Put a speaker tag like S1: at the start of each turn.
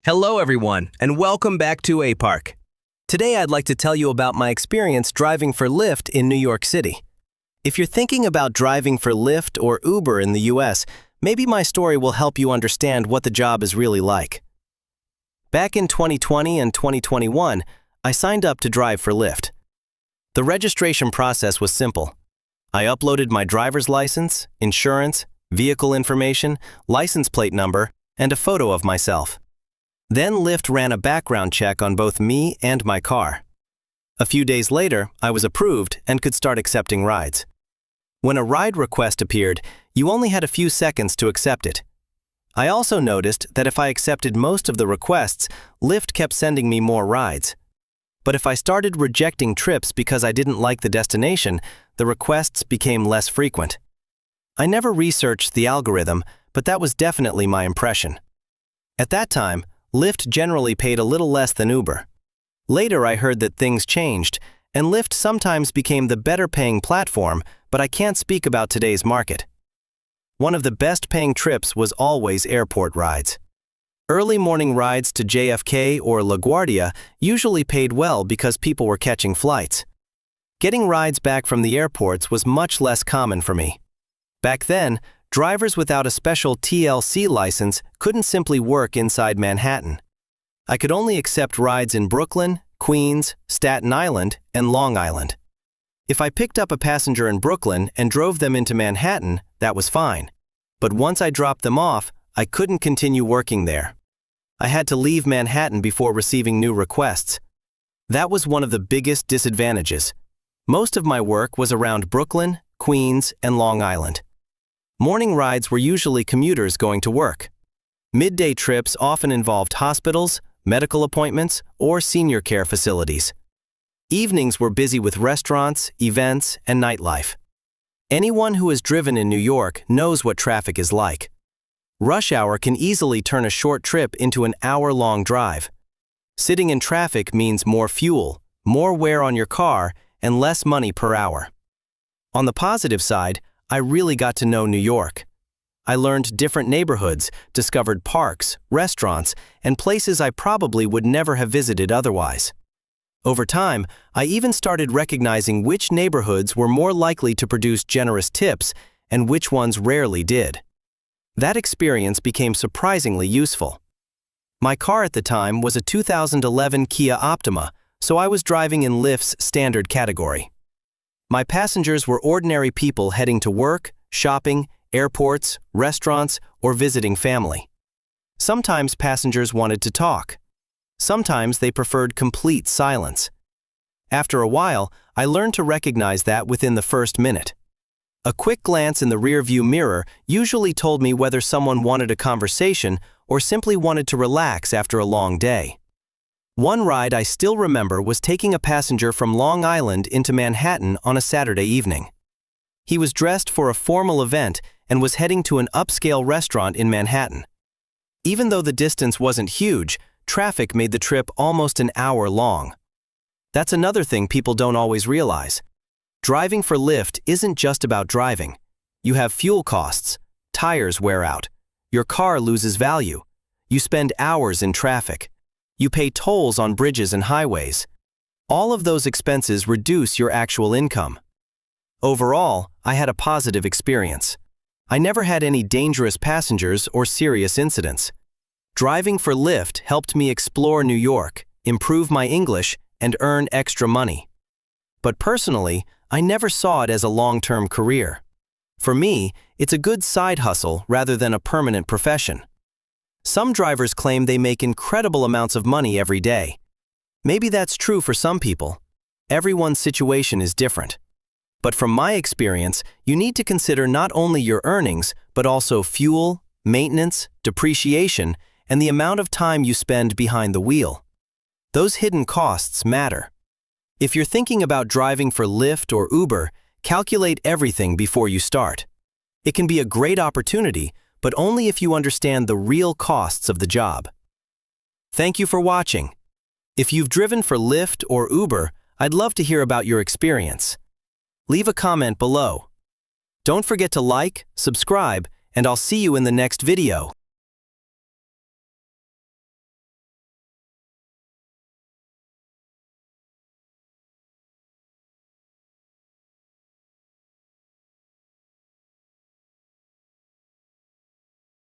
S1: Hello everyone, and welcome back to APark. Today I'd like to tell you about my experience driving for Lyft in New York City. If you're thinking about driving for Lyft or Uber in the US, maybe my story will help you understand what the job is really like. Back in 2020 and 2021, I signed up to drive for Lyft. The registration process was simple. I uploaded my driver's license, insurance, vehicle information, license plate number, and a photo of myself. Then Lyft ran a background check on both me and my car. A few days later, I was approved and could start accepting rides. When a ride request appeared, you only had a few seconds to accept it. I also noticed that if I accepted most of the requests, Lyft kept sending me more rides. But if I started rejecting trips because I didn't like the destination, the requests became less frequent. I never researched the algorithm, but that was definitely my impression. At that time, Lyft generally paid a little less than Uber. Later I heard that things changed, and Lyft sometimes became the better-paying platform, but I can't speak about today's market. One of the best-paying trips was always airport rides. Early morning rides to JFK or LaGuardia usually paid well because people were catching flights. Getting rides back from the airports was much less common for me. Back then, drivers without a special TLC license couldn't simply work inside Manhattan. I could only accept rides in Brooklyn, Queens, Staten Island, and Long Island. If I picked up a passenger in Brooklyn and drove them into Manhattan, that was fine. But once I dropped them off, I couldn't continue working there. I had to leave Manhattan before receiving new requests. That was one of the biggest disadvantages. Most of my work was around Brooklyn, Queens, and Long Island. Morning rides were usually commuters going to work. Midday trips often involved hospitals, medical appointments, or senior care facilities. Evenings were busy with restaurants, events, and nightlife. Anyone who has driven in New York knows what traffic is like. Rush hour can easily turn a short trip into an hour-long drive. Sitting in traffic means more fuel, more wear on your car, and less money per hour. On the positive side, I really got to know New York. I learned different neighborhoods, discovered parks, restaurants, and places I probably would never have visited otherwise. Over time, I even started recognizing which neighborhoods were more likely to produce generous tips and which ones rarely did. That experience became surprisingly useful. My car at the time was a 2011 Kia Optima, so I was driving in Lyft's standard category. My passengers were ordinary people heading to work, shopping, airports, restaurants, or visiting family. Sometimes passengers wanted to talk. Sometimes they preferred complete silence. After a while, I learned to recognize that within the first minute. A quick glance in the rearview mirror usually told me whether someone wanted a conversation or simply wanted to relax after a long day. One ride I still remember was taking a passenger from Long Island into Manhattan on a Saturday evening. He was dressed for a formal event and was heading to an upscale restaurant in Manhattan. Even though the distance wasn't huge, traffic made the trip almost an hour long. That's another thing people don't always realize. Driving for Lyft isn't just about driving. You have fuel costs, tires wear out, your car loses value, you spend hours in traffic, you pay tolls on bridges and highways. All of those expenses reduce your actual income. Overall, I had a positive experience. I never had any dangerous passengers or serious incidents. Driving for Lyft helped me explore New York, improve my English, and earn extra money. But personally, I never saw it as a long-term career. For me, it's a good side hustle rather than a permanent profession. Some drivers claim they make incredible amounts of money every day. Maybe that's true for some people. Everyone's situation is different. But from my experience, you need to consider not only your earnings, but also fuel, maintenance, depreciation, and the amount of time you spend behind the wheel. Those hidden costs matter. If you're thinking about driving for Lyft or Uber, calculate everything before you start. It can be a great opportunity, but only if you understand the real costs of the job. Thank you for watching. If you've driven for Lyft or Uber, I'd love to hear about your experience. Leave a comment below. Don't forget to like, subscribe, and I'll see you in the next video.